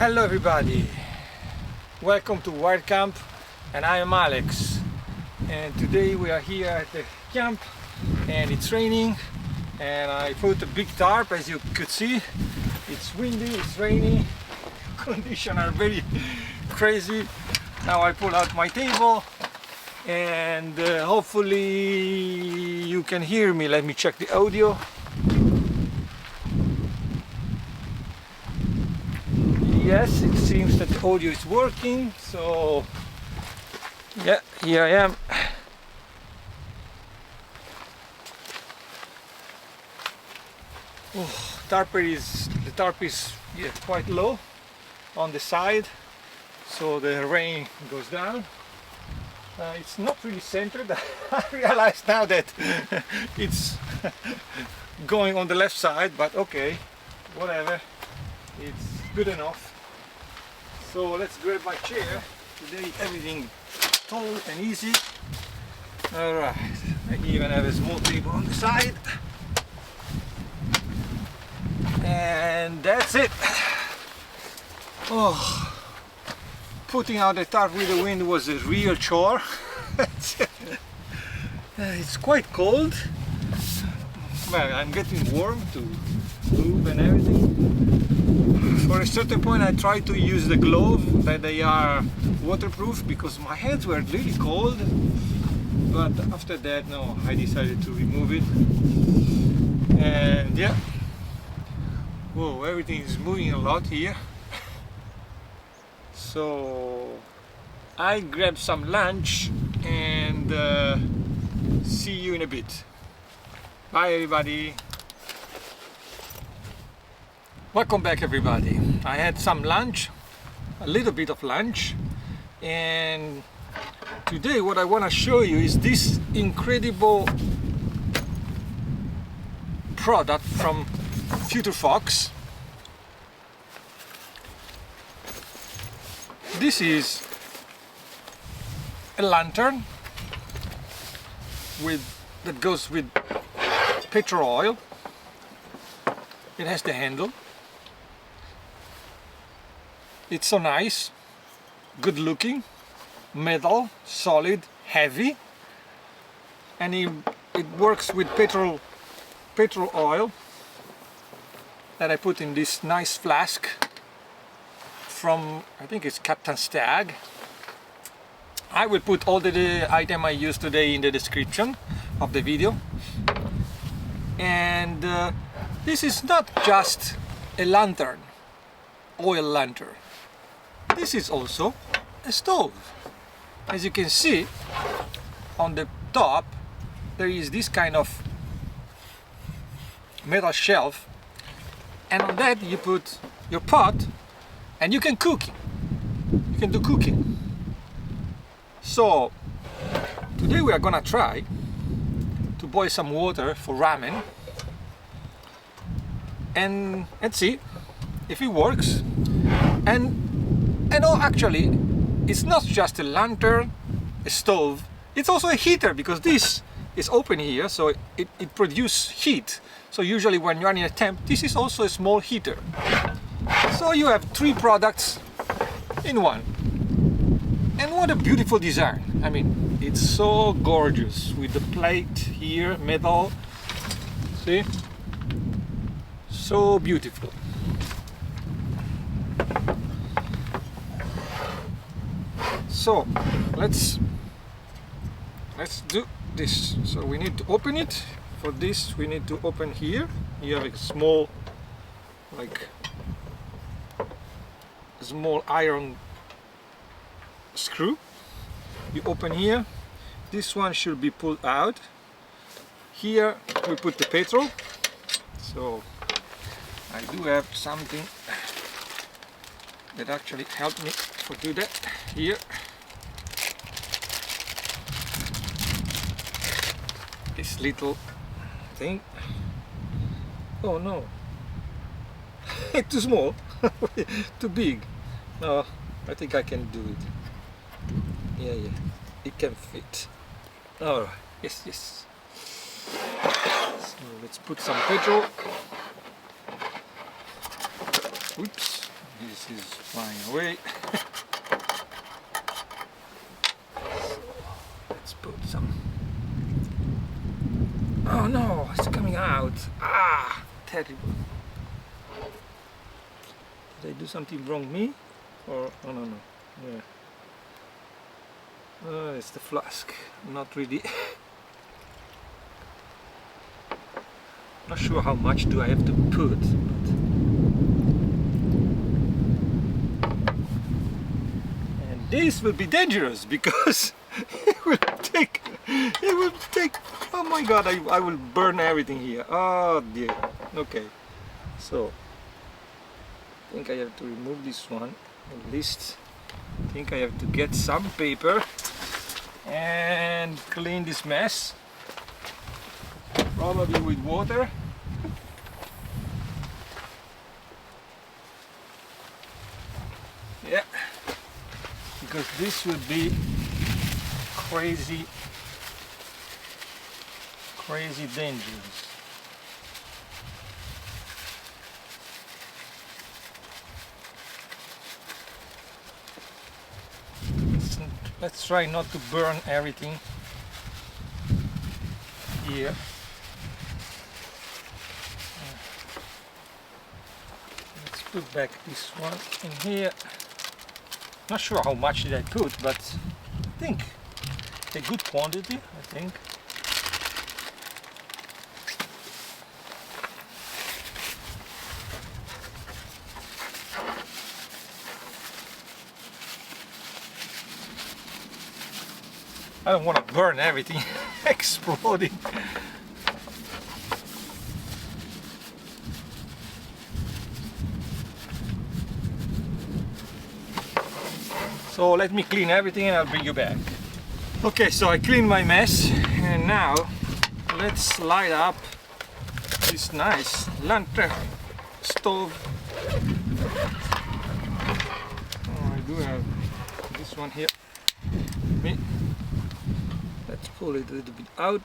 Hello everybody, welcome to WiredCamp, and I am Alex, and today we are here at the camp and it's raining, and I put a big tarp. As you could see, it's windy, it's rainy, conditions are very crazy. Now I pull out my table and hopefully you can hear me. Let me check the audio. Yes, it seems that the audio is working, so yeah, here I am. Oh, the tarp is quite low on the side, so the rain goes down. It's not really centered. I realize now that it's going on the left side, but okay, whatever, it's good enough. So let's grab my chair. Today everything tall and easy. Alright, I even have a small table on the side. And that's it. Oh, putting out the tarp with the wind was a real chore. It's quite cold. Well, I'm getting warm to move and everything. For a certain point I tried to use the glove, that they are waterproof, because my hands were really cold, but after that, no, I decided to remove it. And yeah, whoa, everything is moving a lot here. So I grabbed some lunch and see you in a bit. Bye everybody. Welcome back everybody. I had some lunch, a little bit of lunch, and today what I want to show you is this incredible product from FutureFox. This is a lantern that goes with petrol oil. It has the handle. It's so nice, good looking, metal, solid, heavy, and it works with petrol oil that I put in this nice flask from, I think it's Captain Stag. I will put all the item I used today in the description of the video. And this is not just a lantern, oil lantern. This is also a stove. As you can see, on the top there is this kind of metal shelf, and on that you put your pot and you can cook. You can do cooking. So today we are gonna try to boil some water for ramen and see if it works. And oh, actually, it's not just a lantern, a stove, it's also a heater, because this is open here, so it produces heat. So usually when you're in a temp, this is also a small heater. So you have three products in one. And what a beautiful design. I mean, it's so gorgeous with the plate here, metal. See? So beautiful. So let's do this. So we need to open it. For this we need to open here. You have a small, like small iron screw. You open here. This one should be pulled out. Here we put the petrol. So I do have something that actually helped me to do that. Here, this little thing. Oh no, too small, too big. No, I think I can do it. Yeah, it can fit. All right, yes. So let's put some petrol. Oops, this is flying away. So, let's put some. Oh no, it's coming out. Ah, terrible. Did I do something wrong, me? Or, oh no, no, yeah. It's the flask, not really. Not sure how much do I have to put, but... And this will be dangerous because it will take, oh my god, I will burn everything here. Oh dear. Okay, so I think I have to remove this one. At least I think I have to get some paper and clean this mess, probably with water. Yeah, because this would be crazy dangerous. Let's try not to burn everything here. Let's put back this one in here. Not sure how much did I put, but I think a good quantity, I think. I don't want to burn everything exploding. So let me clean everything and I'll bring you back. Okay, so I cleaned my mess and now let's light up this nice lantern stove. Oh, I do have this one here. Let's pull it a little bit out.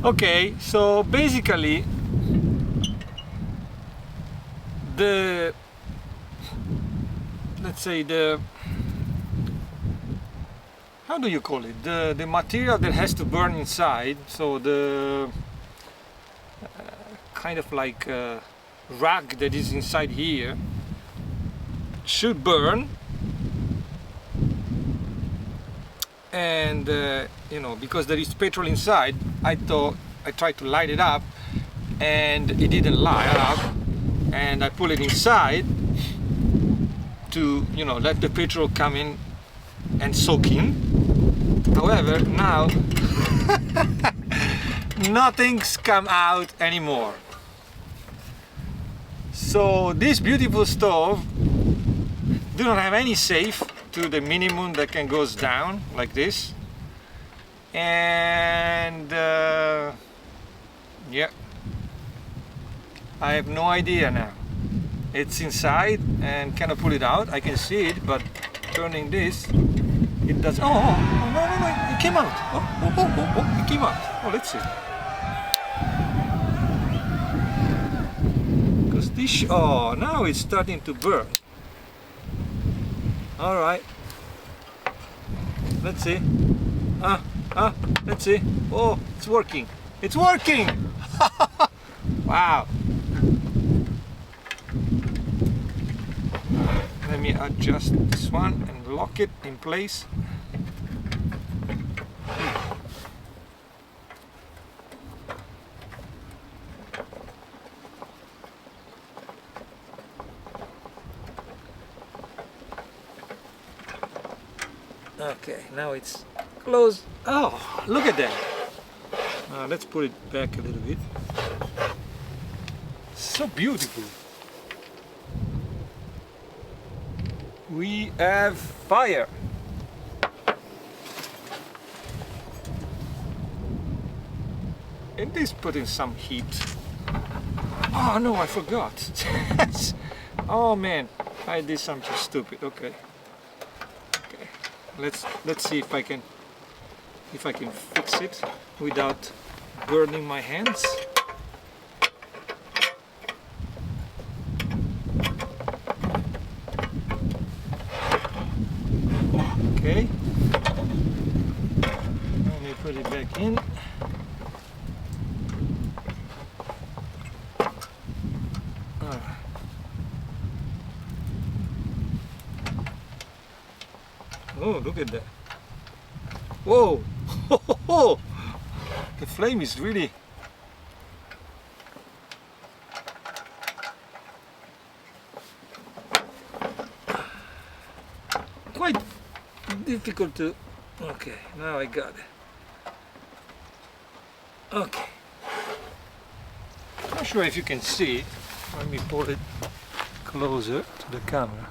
Okay, so basically let's say how do you call it, the material that has to burn inside, so the kind of like rag that is inside here should burn, and you know, because there is petrol inside, I tried to light it up and it didn't light up, and I pull it inside to, you know, let the petrol come in and soak in. However, now nothing's come out anymore. So this beautiful stove do not have any safe to the minimum that can goes down like this, and yeah, I have no idea now. It's inside and cannot pull it out. I can see it, but turning this, it does. Oh, no, it came out. Oh, it came out. Oh, let's see. Because this, oh, now it's starting to burn. All right. Let's see. Let's see. Oh, it's working. It's working! Wow. Let me adjust this one and lock it in place. Okay, now it's closed. Oh, look at that. Let's put it back a little bit. So beautiful. We have fire. It is putting some heat. Oh no, I forgot. Oh man, I did something stupid. Okay. Let's see if I can fix it without burning my hands. Okay. Let me put it back in. Oh, look at that. Whoa! The flame is really... quite difficult to... Okay, now I got it. Okay. Not sure if you can see. Let me pull it closer to the camera.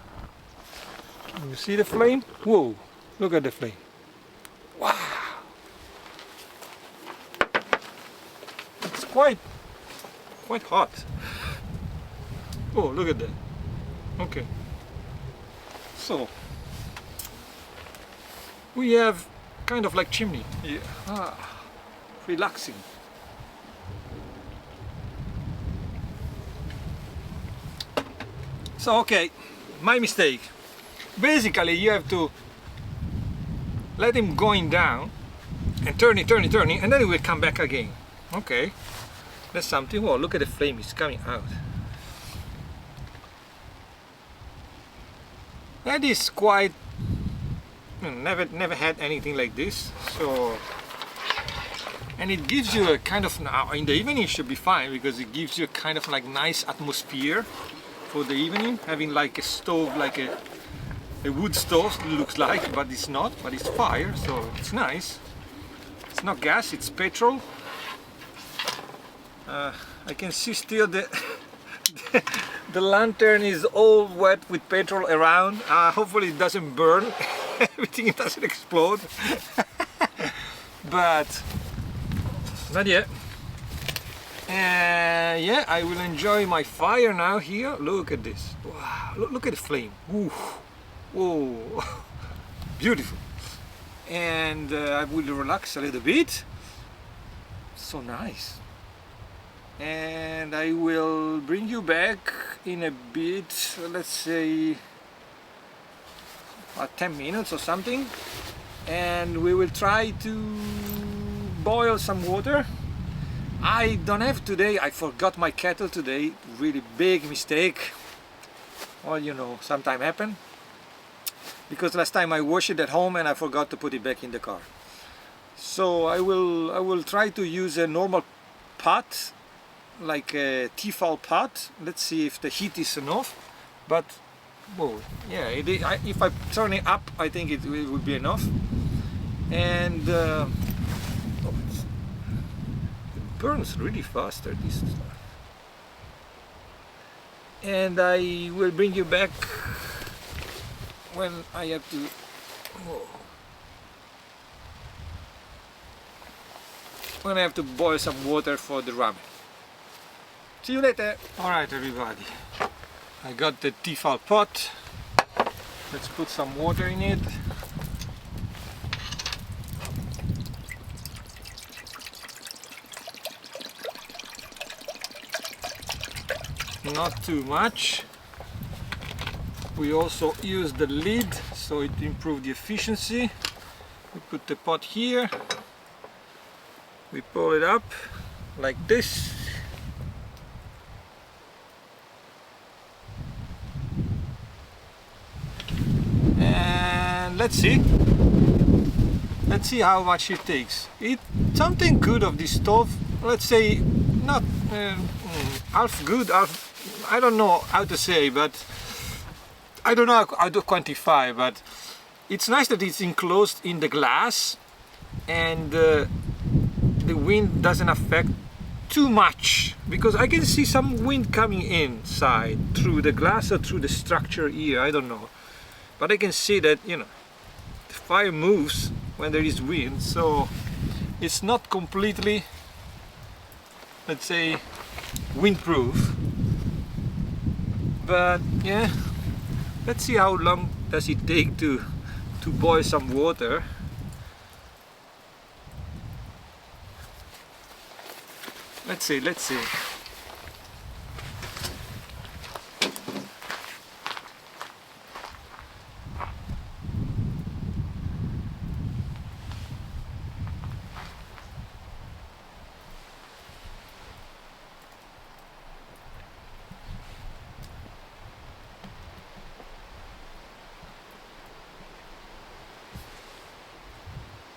Can you see the flame? Whoa! Look at the flame. Wow! It's quite hot. Oh, look at that. Okay. So we have kind of like chimney. Yeah. Relaxing. So okay, my mistake. Basically, you have to let him going down and turning, and then it will come back again. Okay, that's something. Whoa, look at the flame, it's coming out. That is quite... never had anything like this. So, and it gives you a kind of... Now, in the evening it should be fine, because it gives you a kind of like nice atmosphere for the evening, having like a stove, like a wood stove looks like, but it's not, but it's fire, so it's nice. It's not gas, it's petrol. I can see still the the lantern is all wet with petrol around. Hopefully it doesn't burn, everything doesn't explode. But not yet. Yeah, I will enjoy my fire now here. Look at this. Wow, look at the flame. Ooh. Whoa, beautiful. And I will relax a little bit. So nice. And I will bring you back in a bit, let's say 10 minutes or something, and we will try to boil some water. I don't have today, I forgot my kettle today, really big mistake. Well, you know, sometime happen. Because last time I washed it at home and I forgot to put it back in the car. So I will try to use a normal pot, like a Tefal pot. Let's see if the heat is enough. But whoa, yeah, if I turn it up, I think it will be enough. And it burns really faster, this stuff. And I will bring you back when I have to... Whoa. When I have to boil some water for the ramen. See you later. Alright everybody, I got the Tefal pot Let's put some water in it. Not too much. We also use the lid so it improves the efficiency. We put the pot here. We pull it up like this. And let's see how much it takes. It's something good of this stove. Let's say not half good, half, I don't know how to say, but I don't know how to quantify, but it's nice that it's enclosed in the glass and the wind doesn't affect too much, because I can see some wind coming inside through the glass or through the structure here, I don't know, but I can see that, you know, the fire moves when there is wind, so it's not completely, let's say, windproof. But yeah, let's see how long does it take to boil some water. Let's see.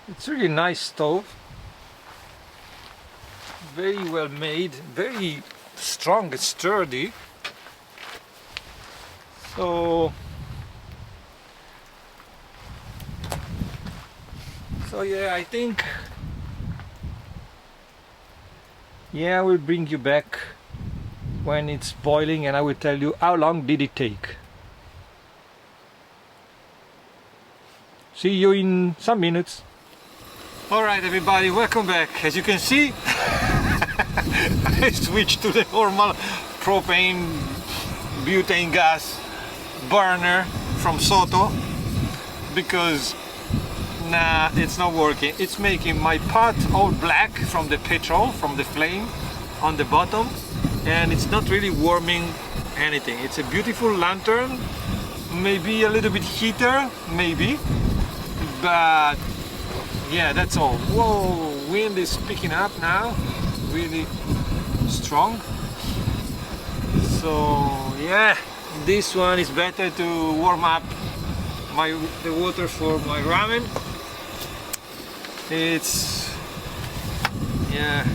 It's really nice stove, very well made, very strong and sturdy. So yeah, I think, yeah, I will bring you back when it's boiling and I will tell you how long did it take. See you in some minutes. Alright everybody, welcome back. As you can see, I switched to the normal propane butane gas burner from Soto because nah, it's not working. It's making my pot all black from the petrol, from the flame on the bottom, and it's not really warming anything. It's a beautiful lantern, maybe a little bit heater, maybe, but yeah, that's all. Whoa, wind is picking up now, really strong. So yeah, this one is better to warm up the water for my ramen. It's, yeah,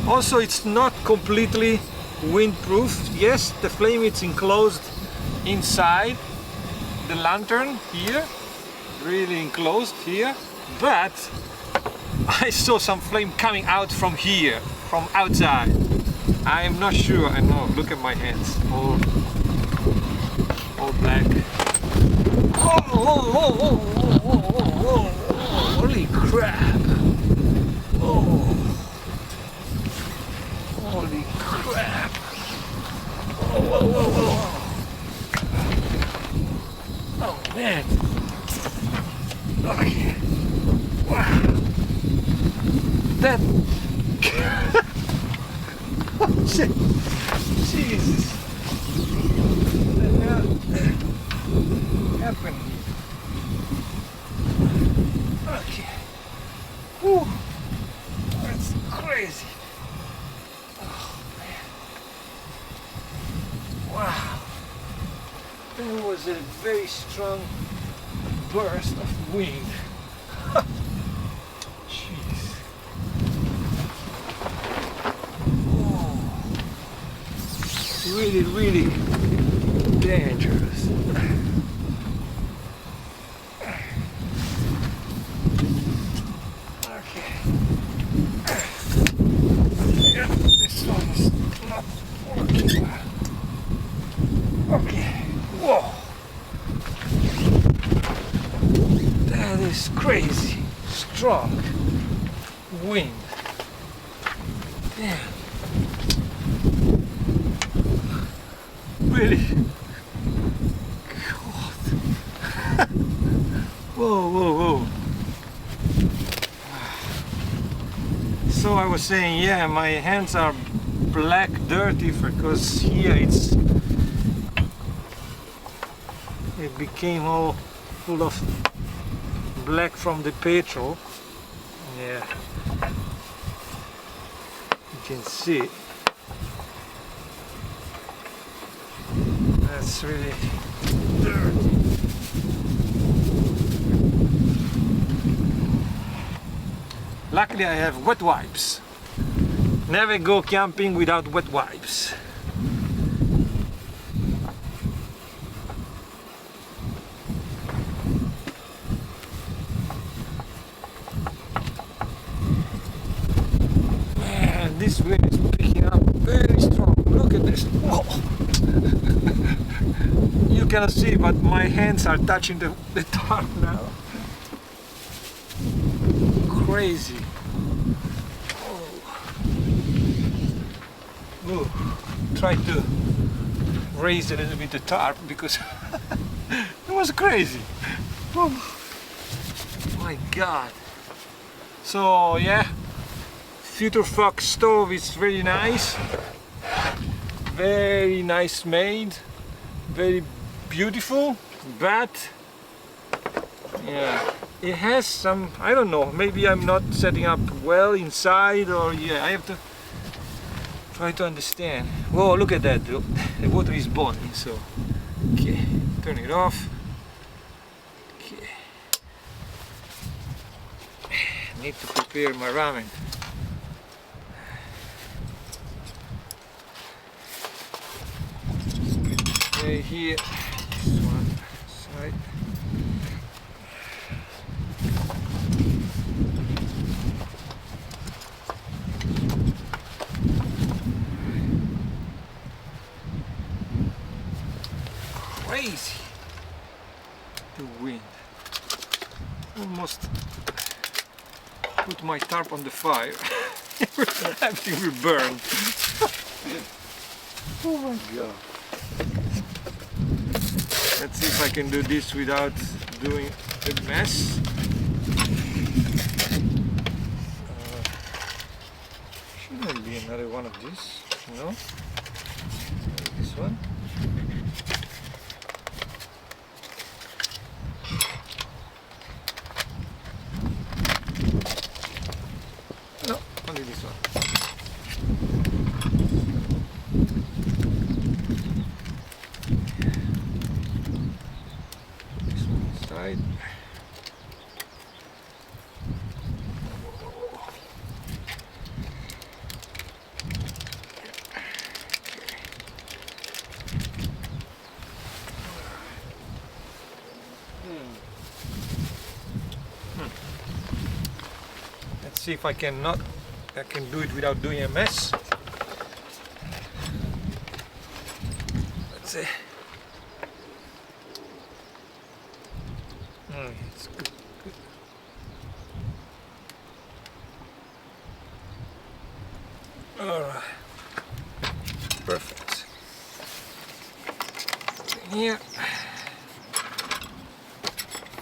also it's not completely windproof. Yes, the flame is enclosed inside the lantern here, really enclosed here, but I saw some flame coming out from here, from outside. I am not sure. I know, look at my hands, all black. Oh, holy crap! Oh, holy crap! Oh man! Okay. Wow! That. Oh shit! Jesus! What the hell happened? Okay. Whew. That's crazy. Oh man. Wow. That was a very strong burst of wind. Jeez. Oh. Really, really dangerous. Crazy strong wind. Damn. Really. God. Whoa, whoa, whoa. So I was saying, yeah, my hands are black, dirty, because here it became all full of black from the petrol. Yeah, you can see. That's really dirty. Luckily I have wet wipes. Never go camping without wet wipes. Man, this wind is picking up very strong. Look at this. Whoa. You cannot see, but my hands are touching the tarp now. Crazy. Oh. Try to raise a little bit the tarp because it was crazy. Oh my god. So yeah, FutureFox stove is very nice. Very nice made. Very beautiful, but yeah, it has some, I don't know, maybe I'm not setting up well inside, or yeah, I have to try to understand. Whoa, look at that, the water is boiling. So okay, turn it off. Okay, need to prepare my ramen. Okay, here, this one side. Crazy, the wind. Almost put my tarp on the fire. Everything will burn. Oh my god. Let's see if I can do this without doing a mess. Shouldn't be another one of these, no? This one. No, only this one. Inside. Let's see if I can do it without doing a mess. Let's see. It's good, good. All right, perfect. Here,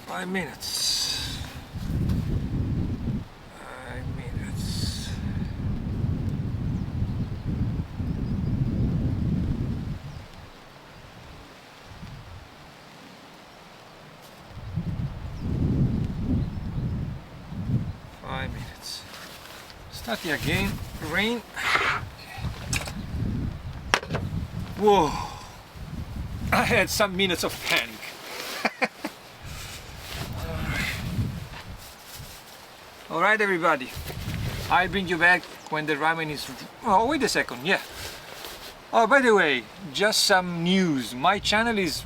5 minutes. 5 minutes. Starting again, rain. Whoa! I had some minutes of panic. All right, everybody. I'll bring you back when the ramen is. Oh, wait a second. Yeah. Oh, by the way, just some news. My channel is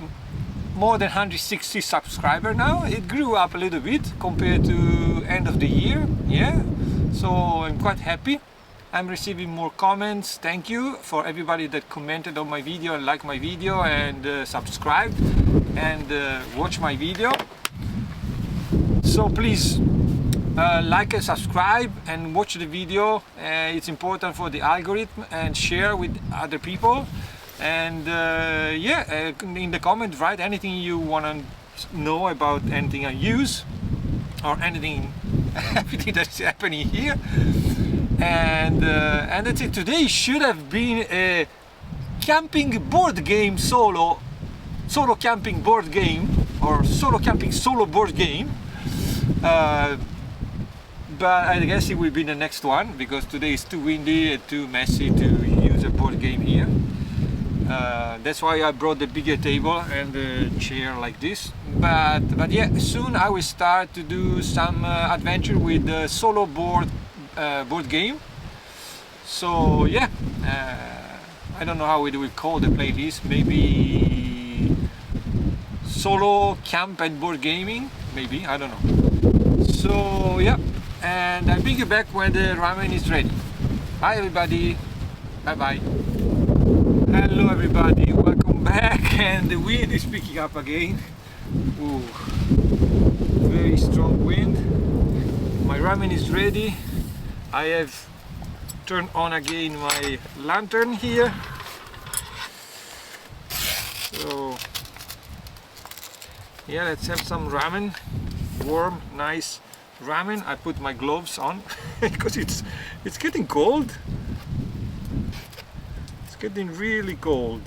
more than 160 subscribers now. It grew up a little bit compared to end of the year. Yeah. So I'm quite happy. I'm receiving more comments. Thank you for everybody that commented on my video and liked my video and subscribed and watched my video. So please like and subscribe and watch the video. It's important for the algorithm, and share with other people. And yeah, in the comment write anything you want to know about anything I use or anything, everything that's happening here. And that's it. Today should have been a camping board game solo camping board game, or solo camping solo board game. But I guess it will be the next one, because today is too windy and too messy to use a board game here. That's why I brought the bigger table and the chair like this. But yeah, soon I will start to do some adventure with the solo board game. So yeah, I don't know how we will call the playlist. Maybe solo camp and board gaming. Maybe, I don't know. So yeah. And I'll bring you back when the ramen is ready. Bye everybody. Bye bye. Hello everybody, welcome back. And the wind is picking up again. Ooh, very strong wind. My ramen is ready. I have turned on again my lantern here. So yeah, let's have some ramen. Warm, nice ramen. I put my gloves on because it's getting cold. It's getting really cold.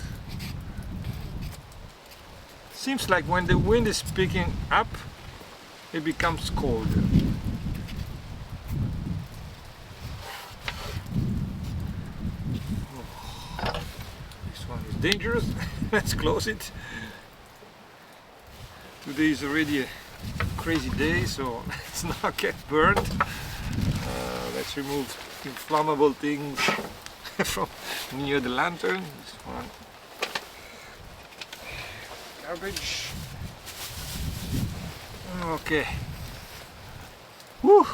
Seems like when the wind is picking up, it becomes cold. Oh, this one is dangerous. Let's close it. Today is already a crazy day, so let's not get burned. Let's remove inflammable things from near the lantern. This one, garbage. Okay. Woo.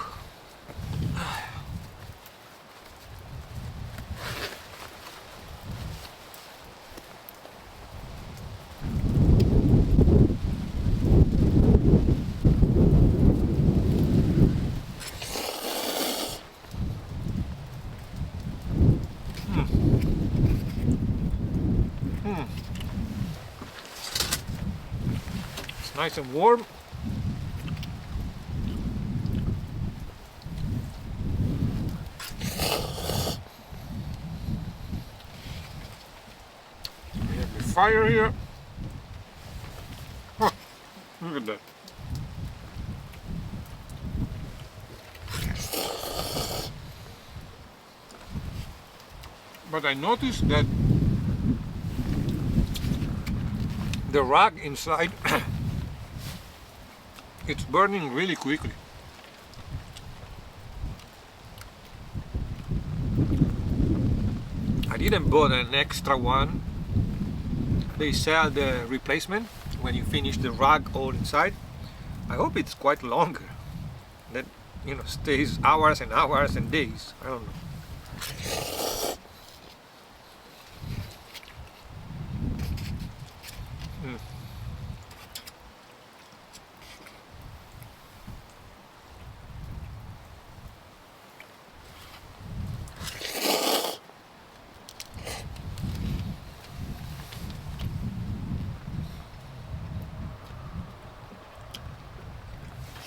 Nice and warm. We have the fire here. Oh, look at that. But I noticed that the rug inside it's burning really quickly. I didn't buy an extra one. They sell the replacement when you finish the rug all inside. I hope it's quite longer. That, you know, stays hours and hours and days. I don't know.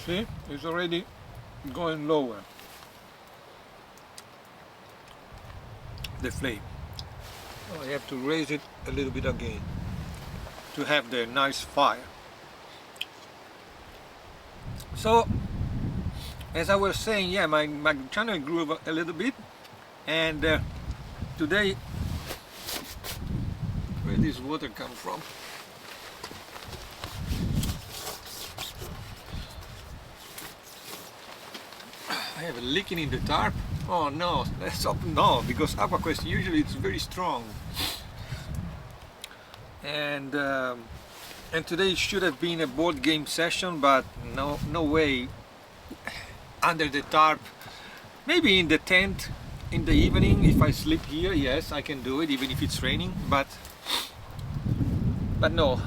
See, it's already going lower, the flame. I have to raise it a little bit again to have the nice fire. So, as I was saying, yeah, my channel grew a little bit, and today, where this water come from? I have a leaking in the tarp. Oh no, let's hope no, because AquaQuest usually it's very strong. And today should have been a board game session, but no way. Under the tarp, maybe in the tent in the evening if I sleep here. Yes, I can do it even if it's raining. But no,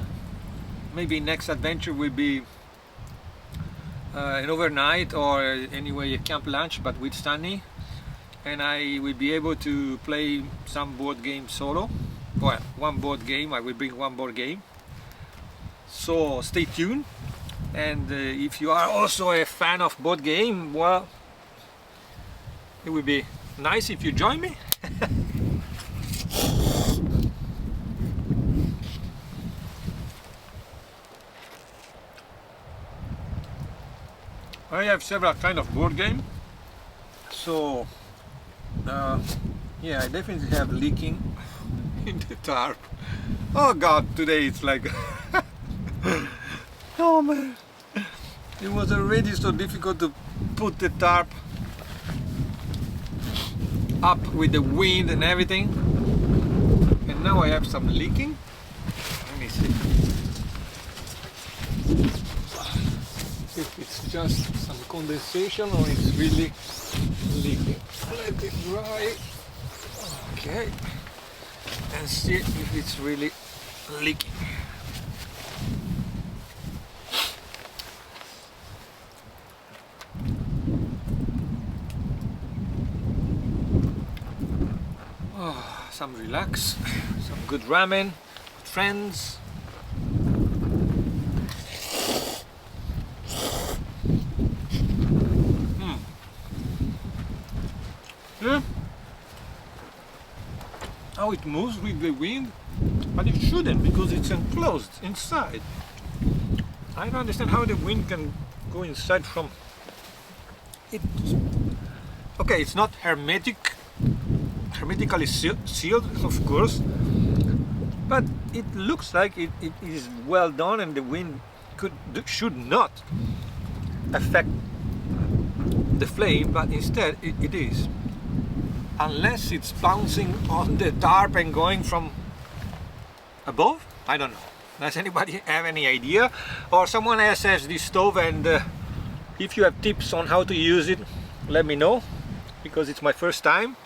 maybe next adventure will be an overnight, or anyway a camp lunch, but with Sunny, and I will be able to play some board game solo. Well, one board game. I will bring one board game, So stay tuned, and if you are also a fan of board game, well, it would be nice if you join me. I have several kind of board game, so yeah, I definitely have leaking in the tarp. Oh god, today it's like oh man, it was already so difficult to put the tarp up with the wind and everything, and now I have some leaking. Let me see if it's just some condensation or it's really leaking. Let it dry, okay, and see if it's really leaking. Oh, some relax, some good ramen with friends. Yeah. How it moves with the wind, but it shouldn't because it's enclosed inside. I don't understand how the wind can go inside from it. Okay, it's not hermetically sealed, of course, but it looks like it is well done, and the wind should not affect the flame, but instead it is. Unless it's bouncing on the tarp and going from above, I don't know. Does anybody have any idea? Or someone else has this stove, and if you have tips on how to use it, let me know, because it's my first time.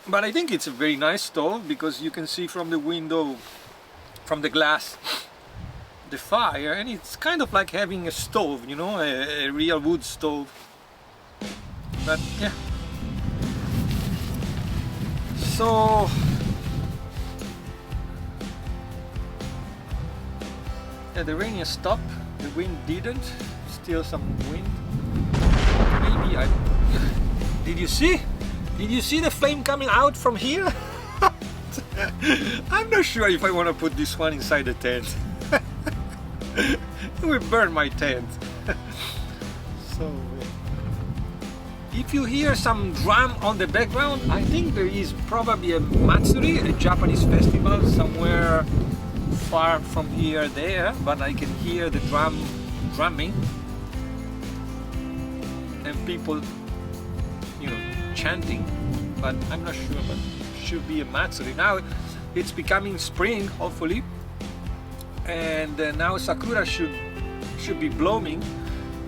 But I think it's a very nice stove, because you can see from the window, from the glass, the fire, and it's kind of like having a stove, you know, a real wood stove. But yeah. So yeah, the rain has stopped, the wind didn't, still some wind. Maybe did you see the flame coming out from here? I'm not sure if I want to put this one inside the tent. It will burn my tent. So if you hear some drum on the background, I think there is probably a matsuri, a Japanese festival somewhere far from here there, but I can hear the drumming and people, you know, chanting, but I'm not sure, but it should be a matsuri. Now it's becoming spring, hopefully, and now sakura should be blooming,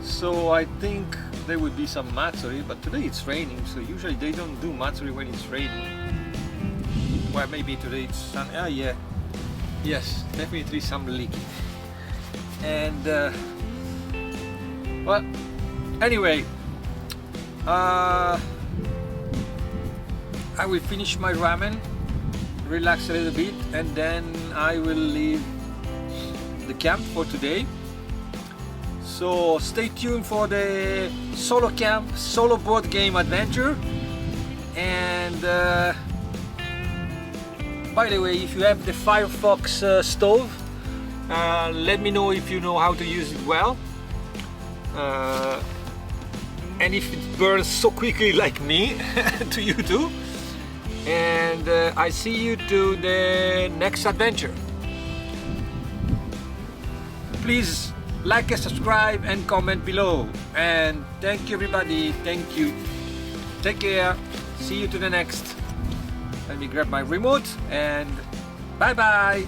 so I think there would be some matsuri, but today it's raining, so usually they don't do matsuri when it's raining. Well, maybe today it's sun. Ah, yeah, yes, definitely some leaking. And well, anyway, I will finish my ramen, relax a little bit, and then I will leave the camp for today. So stay tuned for the solo camp, solo board game adventure. And by the way, if you have the FutureFox stove, let me know if you know how to use it well, and if it burns so quickly like me, to you too. And I see you to the next adventure. Please like and subscribe and comment below, and thank you everybody, thank you, take care, see you to the next. Let me grab my remote, and bye bye.